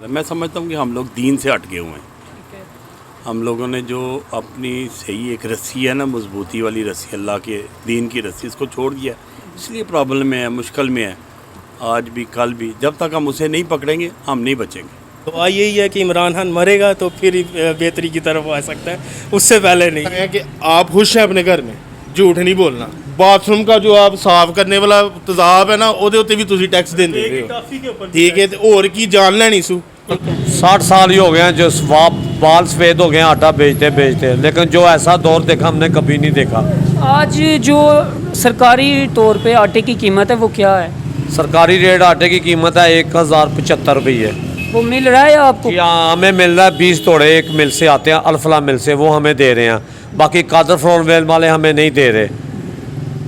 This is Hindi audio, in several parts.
मैं समझता हूँ कि हम लोग दीन से हट गए हुए हैं। हम लोगों ने जो अपनी सही एक रस्सी है ना, मजबूती वाली रस्सी, अल्लाह के दीन की रस्सी, इसको छोड़ दिया, इसलिए प्रॉब्लम में है, मुश्किल में है। आज भी कल भी जब तक हम उसे नहीं पकड़ेंगे हम नहीं बचेंगे। तो यही है कि इमरान खान मरेगा तो फिर ही बेहतरी की तरफ आ सकता है, उससे पहले नहीं। है कि आप खुश हैं अपने घर में, झूठ नहीं बोलना। बाथरूम का जो आप साफ करने वाला तेजाब है ना, ਉਹਦੇ ਉੱਤੇ ਵੀ ਤੁਸੀਂ टैक्स देंदे हो, ठीक है। तो और की जान लेनी सू 60 साल ही हो गए हैं जो बाल सफ़ेद हो गए हैं आटा बेचते बेचते, लेकिन जो ऐसा दौर देखा हमने कभी नहीं देखा। आज जो सरकारी तौर पे आटे की कीमत है वो क्या है? सरकारी रेट आटे की कीमत है 1075 रुपये। वो मिल रहा है आपको? यहाँ हमें मिल रहा है 20 तोड़े एक मिल से आते हैं, अल्फला मिल से, वो हमें दे रहे हैं। बाकी कादर फ्लोर मिल वाले हमें नहीं दे रहे।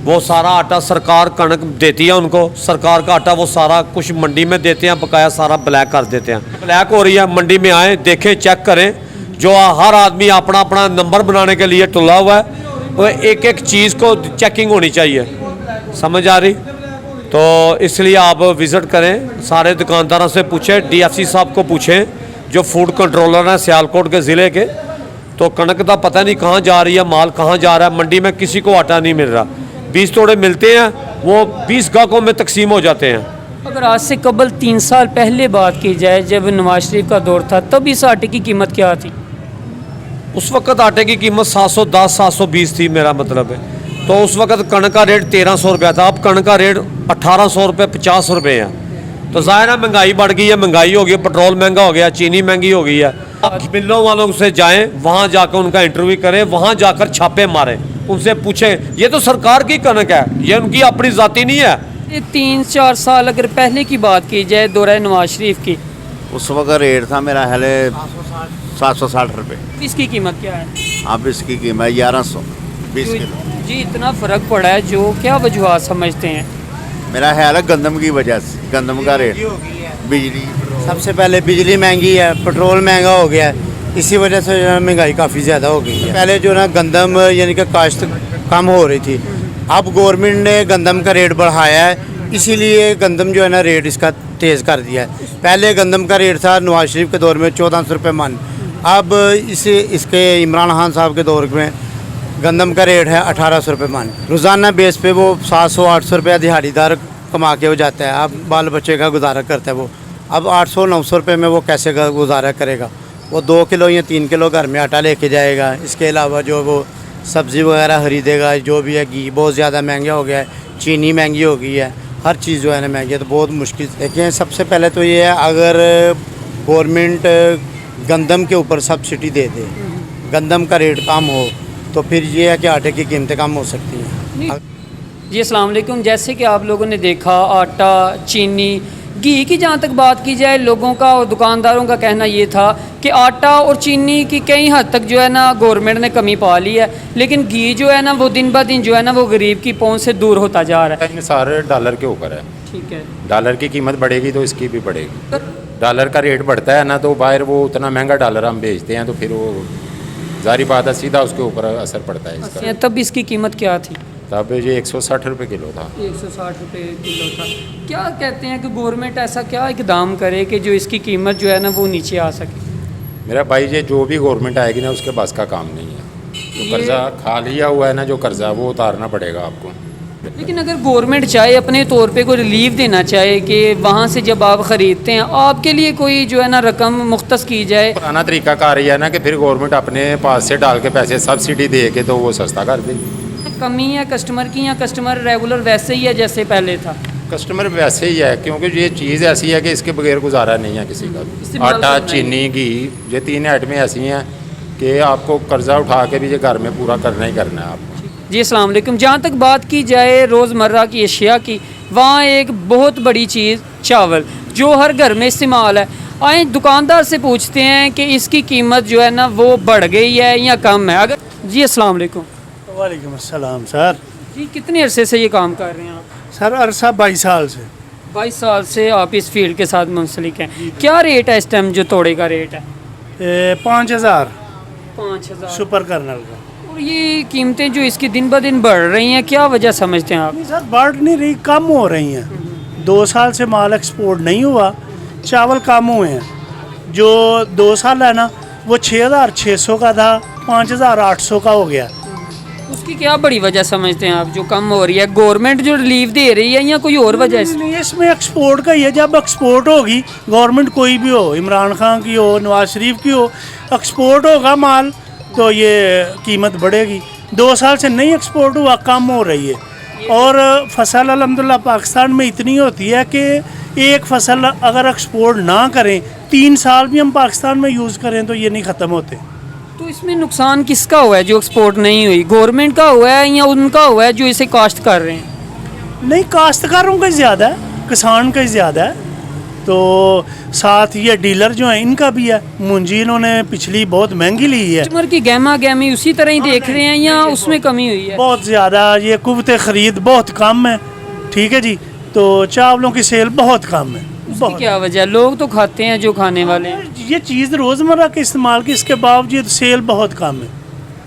वो सारा आटा सरकार कणक देती है उनको, सरकार का आटा वो सारा कुछ मंडी में देते हैं, बकाया सारा ब्लैक कर देते हैं। ब्लैक हो रही है, मंडी में आए देखें, चेक करें। जो हर आदमी अपना अपना नंबर बनाने के लिए तुला हुआ है, वो एक एक चीज़ को चेकिंग होनी चाहिए, समझ आ रही? तो इसलिए आप विज़िट करें, सारे दुकानदारों से पूछें, डीएफसी साहब को पूछें जो फूड कंट्रोलर हैं सियालकोट के ज़िले के। तो कणक का पता नहीं कहाँ जा रही है, माल कहाँ जा रहा है, मंडी में किसी को आटा नहीं मिल रहा। 20 तोड़े मिलते हैं, वो 20 गाहकों में तकसीम हो जाते हैं। अगर आज से कबल 3 साल पहले बात की जाए, जब नवाज शरीफ का दौर था, तब इस आटे की कीमत क्या थी? उस वक़्त आटे की कीमत 710 720 थी, मेरा मतलब है। तो उस वक़्त कणक का रेट 1300 रुपया था, अब कणक का रेट 1800 रुपये 50 रुपये है। तो ज़ाहिर है महंगाई बढ़ गई है, महंगाई हो गई, पेट्रोल महंगा हो गया, चीनी महंगी हो गई है। आप मिलों वालों से जाएं, वहाँ जाकर उनका इंटरव्यू करें, वहाँ जाकर छापे मारें, उनसे पूछें। ये तो सरकार की कणक है, ये उनकी अपनी ज़ाती नहीं है। ये 3-4 साल अगर पहले की बात की जाए, दौरा नवाज शरीफ की, उस वक्त रेट था मेरा हाल 760 रुपये। इसकी कीमत क्या है? अब इसकी कीमत 1120 किलो। जी इतना फ़र्क पड़ा है, जो क्या वजूहत समझते हैं? मेरा ख्याल है गंदम की वजह से, गंदम का रेट, बिजली। सबसे पहले बिजली महंगी है, पेट्रोल महंगा हो गया है, इसी वजह से जो है महंगाई काफ़ी ज़्यादा हो गई है। पहले जो ना गंदम यानी कि काश्त कम हो रही थी, अब गवर्नमेंट ने गंदम का रेट बढ़ाया है, इसीलिए गंदम जो है ना रेट इसका तेज़ कर दिया है। पहले गंदम का रेट था नवाज शरीफ के दौर में 1400 रुपये मन, अब इसके इमरान खान साहब के दौर में गंदम का रेट है 1800 रुपये मन। रोज़ाना बेस पे वो 700-800 रुपया दिहाड़ीदार कमा के हो जाता है, अब बाल बच्चे का गुजारा करता है वो। अब 800-900 रुपये में वो कैसे गुजारा करेगा? वो 2 किलो या 3 किलो घर में आटा लेके जाएगा, इसके अलावा जो वो सब्ज़ी वगैरह खरीदेगा, जो भी है घी बहुत ज़्यादा महंगा हो गया है, चीनी महंगी हो गई है, हर चीज़ जो है ना महंगी है, तो बहुत मुश्किल। देखिए सबसे पहले तो ये है, अगर गवर्नमेंट गंदम के ऊपर सब्सिडी दे दे, गंदम का रेट कम हो, तो फिर ये है कि आटे की कीमतें कम हो सकती हैं। जी अस्सलाम वालेकुम। जैसे कि आप लोगों ने देखा, आटा, चीनी, घी की जहाँ तक बात की जाए, लोगों का और दुकानदारों का कहना ये था कि आटा और चीनी की कई हद तक जो है ना गवर्नमेंट ने कमी पा ली है, लेकिन घी जो है ना वो दिन ब दिन जो है ना वो गरीब की पहुंच से दूर होता जा रहा है। सारे डॉलर के ऊपर है। ठीक है, डॉलर की कीमत बढ़ेगी तो इसकी भी बढ़ेगी। डॉलर का रेट बढ़ता है ना, तो बाहर वो उतना महंगा डॉलर हम बेचते हैं, तो फिर वो जारी बात है, सीधा उसके ऊपर असर पड़ता है इसका। तब इसकी कीमत क्या थी? तब ये 160 रुपये किलो था। 160 रुपये किलो था। क्या कहते हैं कि गवर्नमेंट ऐसा क्या इकदाम करे कि जो इसकी कीमत जो है ना वो नीचे आ सके? मेरा भाई, ये जो भी गवर्नमेंट आएगी ना उसके पास का काम नहीं है। जो कर्जा खा लिया हुआ है ना, जो कर्जा, वो उतारना पड़ेगा आपको। लेकिन अगर गवर्नमेंट चाहे अपने तौर पे कोई रिलीफ देना चाहे कि वहाँ से जब आप ख़रीदते हैं आपके लिए कोई जो है ना रकम मुख्तस की जाए। पुराना तरीका कार है ना कि फिर गवर्नमेंट अपने पास से डाल के पैसे सब्सिडी दे के तो वो सस्ता कर दे। कमी है कस्टमर की, या कस्टमर रेगुलर वैसे ही है जैसे पहले था? कस्टमर वैसे ही है, क्योंकि ये चीज़ ऐसी है कि इसके बगैर गुजारा नहीं है किसी का। आटा, चीनी, घी, ये 3 आइटमें ऐसी हैं कि आपको कर्जा उठा के भी ये घर में पूरा करना ही करना है आपको। जी अस्सलाम वालेकुम। जहाँ तक बात की जाए रोज़मर्रा की अशिया की, वहाँ एक बहुत बड़ी चीज़ चावल जो हर घर में इस्तेमाल है। आए दुकानदार से पूछते हैं कि इसकी कीमत जो है ना वो बढ़ गई है या कम है। अगर जी अस्सलाम वालेकुम। वालेकुम अस्सलाम सर। जी कितने अरसे से ये काम कर रहे हैं आप? सर अरसा 22 साल से। 22 साल से आप इस फील्ड के साथ मुंसलिक हैं। क्या रेट है इस टाइम जो तोड़े का रेट है? 5000 सुपर कर्नल का। और ये कीमतें जो इसकी दिन ब दिन बढ़ रही हैं, क्या वजह समझते हैं आप? नहीं सर, बढ़ नहीं रही, कम हो रही हैं। 2 साल से माल एक्सपोर्ट नहीं हुआ, चावल कम हुए हैं। जो 2 साल है ना वो 6,600 का था, 5,800 का हो गया। उसकी क्या बड़ी वजह समझते हैं आप जो कम हो रही है? गवर्नमेंट जो रिलीफ दे रही है या कोई और वजह है? नहीं, इसमें एक्सपोर्ट का ही है। जब एक्सपोर्ट होगी गवर्नमेंट कोई भी हो, इमरान खान की हो, नवाज शरीफ की हो, एक्सपोर्ट होगा माल तो ये कीमत बढ़ेगी। 2 साल से नहीं एक्सपोर्ट हुआ, कम हो रही है। और फसल अल्हम्दुलिल्लाह पाकिस्तान में इतनी होती है कि एक फसल अगर एक्सपोर्ट ना करें, 3 साल भी हम पाकिस्तान में यूज़ करें तो ये नहीं ख़त्म होते। तो इसमें नुकसान किसका हुआ है जो एक्सपोर्ट नहीं हुई? गवर्नमेंट का हुआ है या उनका हुआ है जो इसे काश्त कर रहे हैं? नहीं, काश्तकारों का ज़्यादा है, किसान का ज़्यादा है। तो साथ ये डीलर जो हैं इनका भी है। मुंजी इन्होंने पिछली बहुत महंगी ली है। कस्टमर की गहमा गहमी उसी तरह ही देख रहे हैं या उसमें कमी हुई है? बहुत ज़्यादा ये कुव्वत ख़रीद बहुत कम है। ठीक है जी, तो चावलों की सेल बहुत कम है। उसकी क्या वजह? लोग तो खाते हैं जो खाने वाले हैं। ये चीज़ रोज़मर्रा के इस्तेमाल की, इसके बावजूद सेल बहुत कम है।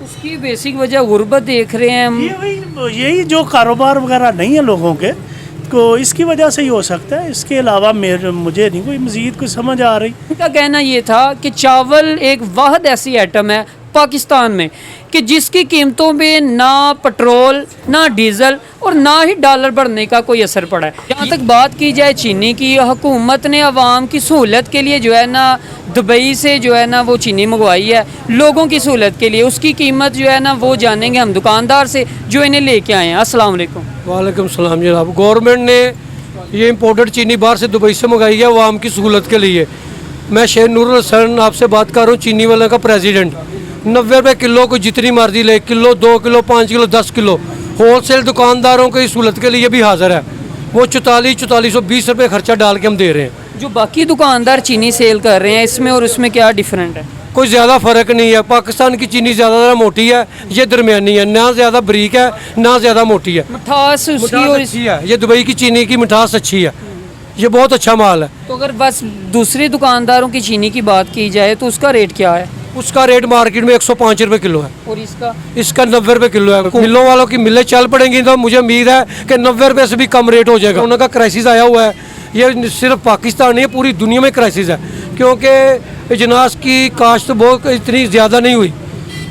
उसकी बेसिक वजह गुर्बत देख रहे हैं हम। यही जो कारोबार वगैरह नहीं है लोगों के, तो इसकी वजह से ही हो सकता है। इसके अलावा मुझे नहीं कोई मज़ीद कुछ समझ आ रही। उनका कहना ये था कि चावल एक वाहिद ऐसी आइटम है पाकिस्तान में कि जिसकी कीमतों में ना पेट्रोल, ना डीजल और ना ही डॉलर बढ़ने का कोई असर पड़ा है। जहाँ तक बात की जाए चीनी की, हुकूमत ने आवाम की सहूलत के लिए जो है ना दुबई से जो है ना वो चीनी मंगवाई है लोगों की सहूलत के लिए। उसकी कीमत जो है ना वो जानेंगे हम दुकानदार से जो इन्हें लेके आए हैं। अस्सलाम वालेकुम। वालेकुम सलाम जनाब। गवर्नमेंट ने ये इम्पोर्टेड चीनी बाहर से दुबई से मंगाई है आवाम की सहूलत के लिए। मैं शेर नूरुल हसन आपसे बात कर रहा हूँ, चीनी वाले का प्रेसिडेंट। 90 रुपये किलो को जितनी मर्जी ले, kilo, 2 kilo, 5 kilo, 10 kilo, wholesale दुकानदारों की सहूलत के लिए भी हाजिर है। वो 4420 रुपये खर्चा डाल के हम दे रहे हैं। जो बाकी दुकानदार चीनी सेल कर रहे हैं इसमें और उसमें क्या डिफरेंट है? कोई ज़्यादा फ़र्क नहीं है। पाकिस्तान की चीनी ज़्यादा मोटी है, ये दरमियानी है, ना ज़्यादा बरीक है ना ज़्यादा मोटी है। मिठास उसकी और अच्छी है, ये दुबई की चीनी की मिठास अच्छी है, ये बहुत अच्छा माल है। तो अगर बस दूसरे दुकानदारों की चीनी की बात की जाए तो उसका रेट क्या है? उसका रेट मार्केट में 105 रुपये किलो है और इसका 90 रुपये किलो है। मिलों वालों की मिलें चल पड़ेंगी तो मुझे उम्मीद है कि 90 रुपये से भी कम रेट हो जाएगा। उनका क्राइसिस आया हुआ है, ये सिर्फ पाकिस्तान नहीं है पूरी दुनिया में क्राइसिस है, क्योंकि अजनास की काश्त बहुत इतनी ज़्यादा नहीं हुई,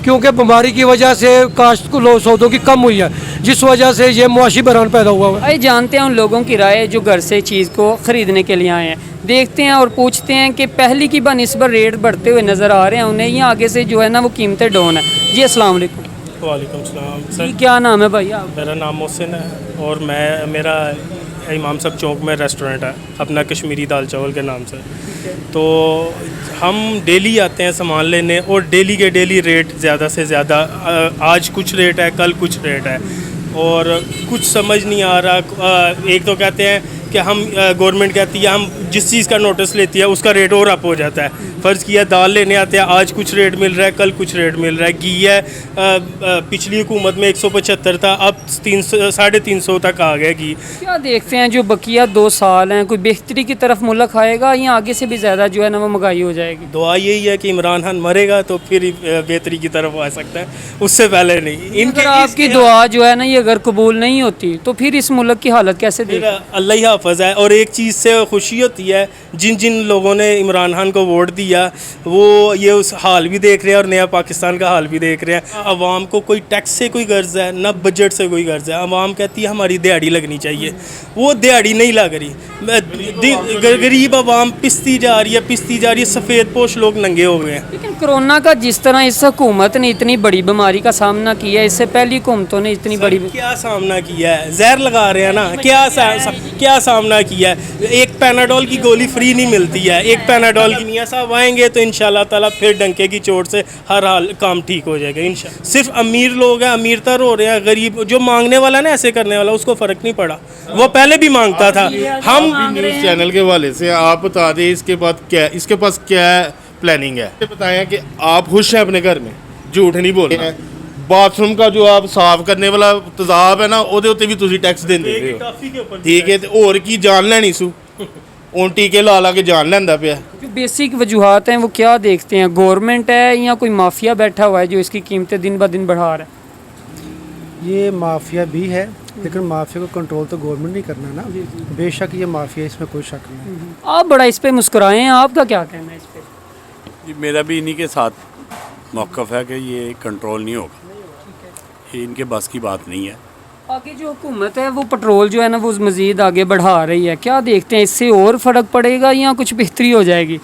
क्योंकि बीमारी की वजह से काश्त को सौदों की कम हुई है, जिस वजह से ये मुआशी बहरान पैदा हुआ है। आइए जानते हैं उन लोगों की राय जो घर से चीज़ को ख़रीदने के लिए आए हैं। देखते हैं और पूछते हैं कि पहली की बनिस्बत रेट बढ़ते हुए नज़र आ रहे हैं उन्हें, या आगे से जो है ना वो कीमतें डाउन है। जी अस्सलाम वालेकुम। वालेकुम सलाम जी क्या नाम है भाई आप? मेरा नाम मोहसिन है और मेरा इमाम साहब चौक में रेस्टोरेंट है अपना, कश्मीरी दाल चावल के नाम से। तो हम डेली आते हैं सामान लेने और डेली के डेली रेट ज़्यादा से ज़्यादा, आज कुछ रेट है कल कुछ रेट है और कुछ समझ नहीं आ रहा। एक तो कहते हैं कि हम गवर्नमेंट कहती है हम जिस चीज़ का नोटिस लेती है उसका रेट और अप हो जाता है। फ़र्ज़ किया दाल लेने आते हैं, आज कुछ रेट मिल रहा है कल कुछ रेट मिल रहा है। घी है पिछली हुकूमत में 175 था, अब 350 तक आ गया घी। क्या देखते हैं जो बकिया 2 साल हैं, कोई बेहतरी की तरफ मुल्क आएगा या आगे से भी ज़्यादा जो है ना वो महंगाई हो जाएगी? दुआ यही है कि इमरान खान मरेगा तो फिर बेहतरी की तरफ आ सकता है, उससे पहले नहीं। अगर आपकी दुआ जो है ना ये अगर कबूल नहीं होती तो फिर इस मुल्क की हालत कैसे देख? अल्लाह ही हाफ़िज़ है। और एक चीज़ से खुशी होती है, जिन जिन लोगों ने इमरान खान को वोट दिया वो ये उस हाल भी देख रहे हैं और नया पाकिस्तान का हाल भी देख रहे हैं। आवाम को कोई टैक्स से कोई गर्ज है ना बजट से कोई गर्ज है। आवाम कहती है हमारी दिहाड़ी लगनी चाहिए, वो दिहाड़ी नहीं लग रही। गरीब आवाम पिसती जा रही है, सफ़ेद पोश लोग नंगे हो गए हैं। लेकिन कोरोना का जिस तरह इस हुकूमत ने इतनी बड़ी बीमारी का सामना किया है, इससे पहली हुकूमतों ने इतनी बड़ी क्या सामना किया है? जहर लगा रहे हैं ना, क्या सामना किया है? एक पैनाडोल की गोली फ्री नहीं मिलती है, एक पैनाडोल की। मियां साहब आएंगे तो इंशाल्लाह ताला फिर डंके की चोट से हर हाल काम ठीक हो जाएगा इंशाल्लाह। सिर्फ अमीर लोग हैं, अमीरतर हो रहे हैं, गरीब जो मांगने वाला ना ऐसे करने वाला उसको फ़र्क नहीं पड़ा, वो पहले भी मांगता था। हम न्यूज़ चैनल के हवाले से आप बता दें इसके पास क्या प्लानिंग है? बताएं कि आप खुश हैं अपने घर में, झूठ नहीं बोल रहे हैं। बाथरूम का जो आप साफ करने वाला तेजाब है ना ਉਹਦੇ ਉੱਤੇ ਵੀ ਤੁਸੀਂ ਟੈਕਸ ਦਿੰਦੇ ਹੋ, ठीक है। तो ਹੋਰ ਕੀ ਜਾਨ ਲੈਣੀ ਸੂ, ਹੁਣ ਟੀਕੇ ਲਾ ਕੇ ਜਾन ਲੈਂਦਾ ਪਿਆ। जो बेसिक वजूहत हैं वो क्या देखते हैं? गवर्नमेंट है या कोई माफिया बैठा हुआ है जो इसकी कीमतें दिन ब दिन बढ़ा रहा है? ये माफिया भी है लेकिन माफिया को कंट्रोल तो गवर्नमेंट नहीं करना ना। बेशक ये माफिया, इसमें कोई शक नहीं। आप बड़ा इस पे मुस्कुराए हैं, आपका क्या कहना है इस पे? जी मेरा भी इन्हीं के साथ मौक़िफ़ है कि ये कंट्रोल नहीं होगा, ये इनके बस की बात नहीं है। आगे जो हुकूमत है वो पेट्रोल जो है ना वो मज़ीद आगे बढ़ा रही है, क्या देखते हैं इससे और फ़र्क पड़ेगा या कुछ बेहतरी हो जाएगी?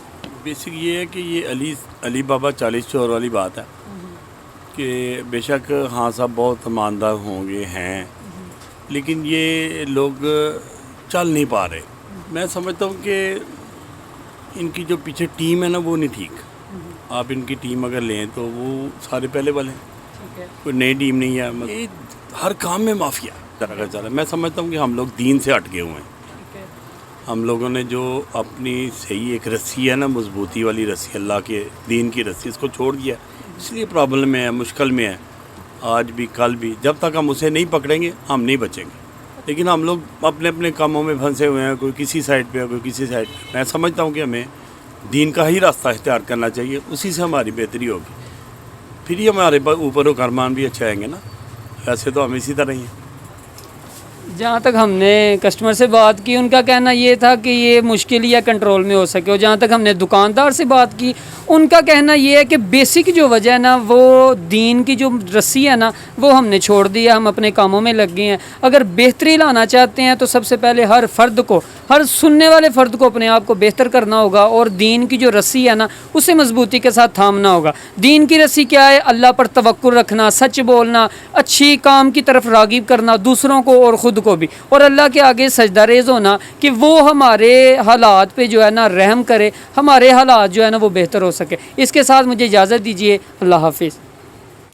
बेसिक ये है कि ये अली बाबा 40 चोर वाली बात है कि बेशक हाँ साहब बहुत ईमानदार होंगे हैं, लेकिन ये लोग चल नहीं पा रहे। मैं समझता हूँ कि इनकी जो पीछे टीम है ना वो नहीं ठीक। आप इनकी टीम अगर लें तो वो सारे पहले वाले हैं, कोई नई टीम नहीं है। ये हर काम में माफिया तरह का चल रहा है। मैं समझता हूँ कि हम लोग दीन से हट गए हुए हैं। हम लोगों ने जो अपनी सही एक रस्सी है ना, मजबूती वाली रस्सी, अल्लाह के दीन की रस्सी, इसको छोड़ दिया, इसलिए प्रॉब्लम में है, मुश्किल में है। आज भी कल भी जब तक हम उसे नहीं पकड़ेंगे हम नहीं बचेंगे। लेकिन हम लोग अपने अपने कामों में फंसे हुए हैं, कोई किसी साइड पे है, कोई किसी साइड पे। मैं समझता हूँ कि हमें दीन का ही रास्ता इख्तियार करना चाहिए, उसी से हमारी बेहतरी होगी, फिर ही हमारे ऊपर उकरमान भी अच्छे आएंगे ना। वैसे तो हम इसी तरह ही हैं। जहाँ तक हमने कस्टमर से बात की उनका कहना ये था कि ये मुश्किल या कंट्रोल में हो सके, और जहाँ तक हमने दुकानदार से बात की उनका कहना ये है कि बेसिक जो वजह है ना वो दीन की जो रस्सी है ना वो हमने छोड़ दिया, हम अपने कामों में लग गए हैं। अगर बेहतरी लाना चाहते हैं तो सबसे पहले हर फ़र्द को, हर सुनने वाले फ़र्द को अपने आप को बेहतर करना होगा और दीन की जो रस्सी है ना उसे मजबूती के साथ थामना होगा। दीन की रस्सी क्या है? अल्लाह पर तवक्कुल रखना, सच बोलना, अच्छी काम की तरफ राग़िब करना, दूसरों को और ख़ुद को भी, और अल्लाह के आगे सजदा रेज़ होना कि वो हमारे हालात पे जो है ना रहम करे, हमारे हालात जो है ना वो बेहतर हो सके। इसके साथ मुझे इजाज़त दीजिए। अल्लाह हाफिज़।